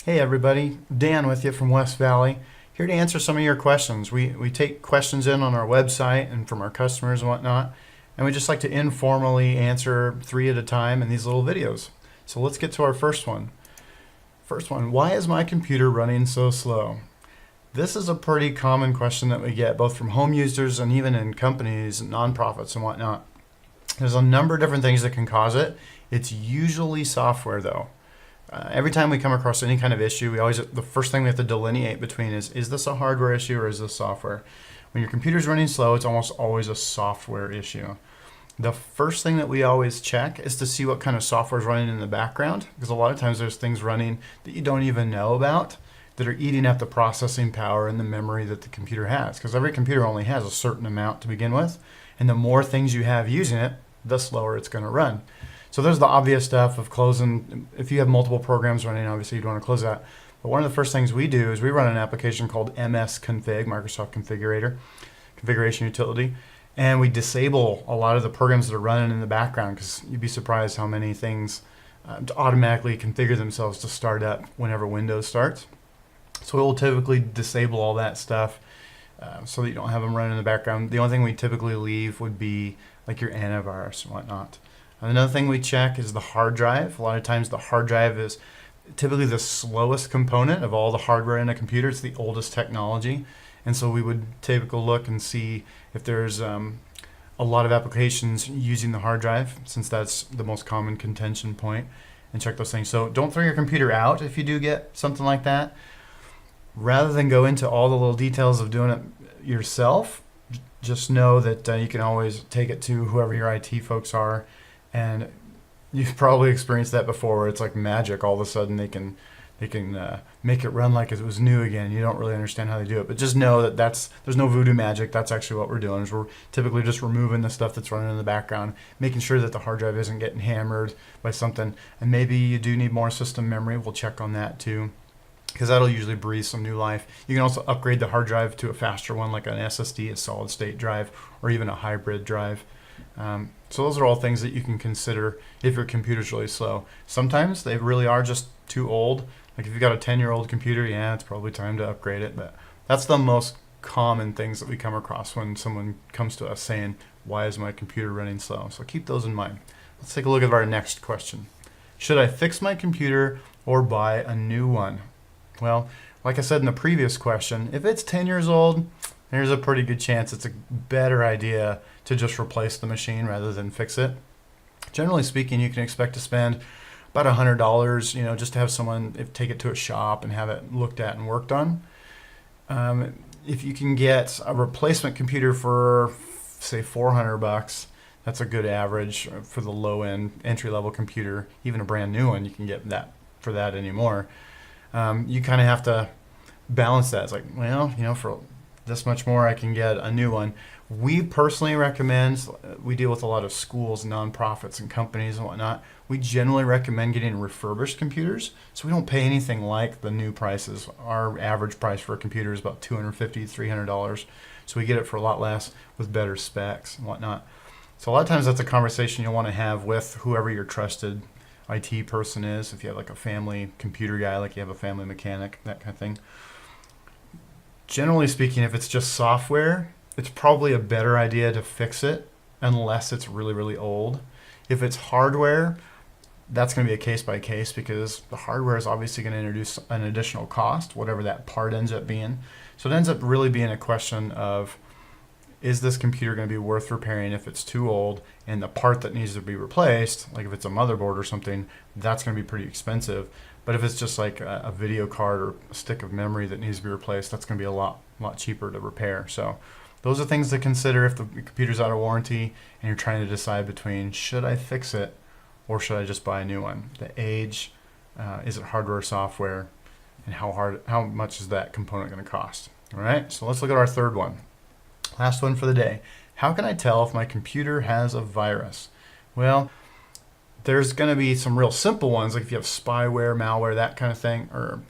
Hey everybody, Dan with you from West Valley, here to answer some of your questions. We take questions in on our website and from our customers and whatnot, and we just like to informally answer 3 at a time in these little videos. So let's get to our first one. First one, why is my computer running so slow? This is a pretty common question that we get both from home users and even in companies and nonprofits and whatnot. There's a number of different things that can cause it. It's usually software though. Every time we come across any kind of issue, the first thing we have to delineate between is this a hardware issue or is this software? When your computer's running slow, it's almost always a software issue. The first thing that we always check is to see what kind of software is running in the background, because a lot of times there's things running that you don't even know about that are eating at the processing power and the memory that the computer has, because every computer only has a certain amount to begin with, and the more things you have using it, the slower it's going to run. So there's the obvious stuff of closing. If you have multiple programs running, obviously you'd want to close that. But one of the first things we do is we run an application called MS Config, Microsoft Configurator, Configuration Utility, and we disable a lot of the programs that are running in the background, because you'd be surprised how many things automatically configure themselves to start up whenever Windows starts. So we'll typically disable all that stuff so that you don't have them running in the background. The only thing we typically leave would be like your antivirus and whatnot. Another thing we check is the hard drive. A lot of times the hard drive is typically the slowest component of all the hardware in a computer. It's the oldest technology. And so we would take a look and see if there's a lot of applications using the hard drive, since that's the most common contention point, and check those things. So don't throw your computer out if you do get something like that. Rather than go into all the little details of doing it yourself, just know that you can always take it to whoever your IT folks are. And you've probably experienced that before, where it's like magic. All of a sudden they can make it run like it was new again. You don't really understand how they do it, but just know that there's no voodoo magic. That's actually what we're doing. Is we're typically just removing the stuff that's running in the background, making sure that the hard drive isn't getting hammered by something. And maybe you do need more system memory. We'll check on that too, because that'll usually breathe some new life. You can also upgrade the hard drive to a faster one, like an SSD, a solid state drive, or even a hybrid drive. So those are all things that you can consider if your computer's really slow. Sometimes they really are just too old. Like if you've got a 10-year-old computer, yeah, it's probably time to upgrade it. But that's the most common things that we come across when someone comes to us saying, why is my computer running slow? So keep those in mind. Let's take a look at our next question. Should I fix my computer or buy a new one? Well, like I said in the previous question, if it's 10 years old, there's a pretty good chance it's a better idea to just replace the machine rather than fix it. Generally speaking, you can expect to spend about $100, just to have someone take it to a shop and have it looked at and worked on. If you can get a replacement computer for, say, $400, that's a good average for the low-end entry-level computer. Even a brand new one, you can get that for that anymore. You kind of have to balance that. It's like, well, for this much more, I can get a new one. We personally recommend, we deal with a lot of schools, nonprofits, and companies and whatnot. We generally recommend getting refurbished computers, so we don't pay anything like the new prices. Our average price for a computer is about $250, $300, so we get it for a lot less with better specs and whatnot. So a lot of times that's a conversation you'll want to have with whoever your trusted IT person is. If you have like a family computer guy, like you have a family mechanic, that kind of thing. Generally speaking, if it's just software, it's probably a better idea to fix it unless it's really, really old. If it's hardware, that's going to be a case by case, because the hardware is obviously going to introduce an additional cost, whatever that part ends up being. So it ends up really being a question of, is this computer going to be worth repairing if it's too old, and the part that needs to be replaced, like if it's a motherboard or something, that's going to be pretty expensive. But if it's just like a video card or a stick of memory that needs to be replaced, that's going to be a lot cheaper to repair. So those are things to consider if the computer's out of warranty and you're trying to decide between, should I fix it or should I just buy a new one? The age, is it hardware or software, and how much is that component going to cost? All right, so let's look at our third one. Last one for the day. How can I tell if my computer has a virus? Well, there's going to be some real simple ones, like if you have spyware, malware, that kind of thing, or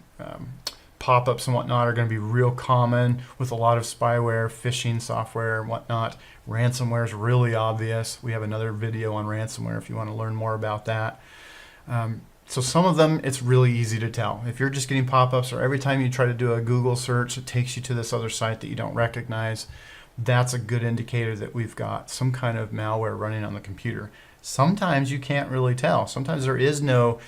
pop-ups and whatnot are going to be real common with a lot of spyware, phishing software and whatnot. Ransomware is really obvious. We have another video on ransomware if you want to learn more about that. So some of them, it's really easy to tell. If you're just getting pop-ups, or every time you try to do a Google search, it takes you to this other site that you don't recognize, that's a good indicator that we've got some kind of malware running on the computer. Sometimes you can't really tell. Sometimes there is no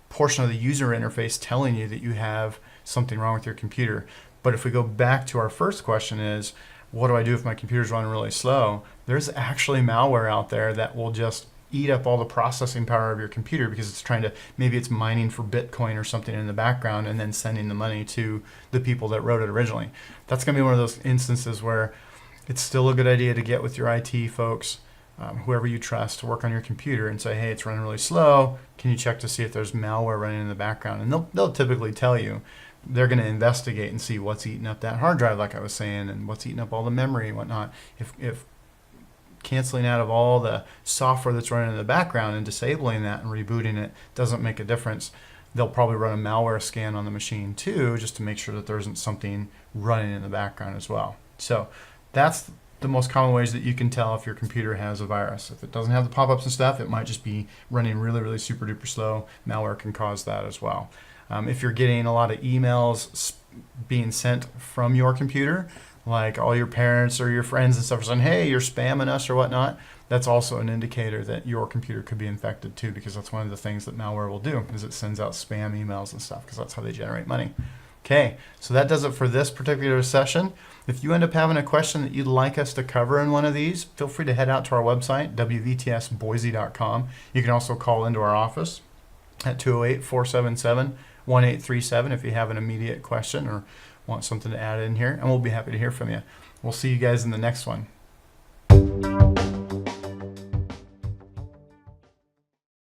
portion of the user interface telling you that you have something wrong with your computer. But if we go back to our first question is, what do I do if my computer's running really slow? There's actually malware out there that will just eat up all the processing power of your computer because it's trying to, maybe it's mining for Bitcoin or something in the background and then sending the money to the people that wrote it originally. That's going to be one of those instances where it's still a good idea to get with your IT folks, whoever you trust, to work on your computer and say, hey, it's running really slow. Can you check to see if there's malware running in the background? And they'll typically tell you. They're going to investigate and see what's eating up that hard drive, like I was saying, and what's eating up all the memory and whatnot. If canceling out of all the software that's running in the background and disabling that and rebooting it doesn't make a difference, they'll probably run a malware scan on the machine too, just to make sure that there isn't something running in the background as well. So that's the most common ways that you can tell if your computer has a virus. If it doesn't have the pop-ups and stuff, it might just be running really, really super duper slow. Malware can cause that as well. If you're getting a lot of emails being sent from your computer, like all your parents or your friends and stuff are saying, hey, you're spamming us or whatnot, that's also an indicator that your computer could be infected too, because that's one of the things that malware will do, is it sends out spam emails and stuff, because that's how they generate money. Okay, so that does it for this particular session. If you end up having a question that you'd like us to cover in one of these, feel free to head out to our website, wvtsboise.com. You can also call into our office at 208-477-1837 if you have an immediate question or want something to add in here, and we'll be happy to hear from you. We'll see you guys in the next one.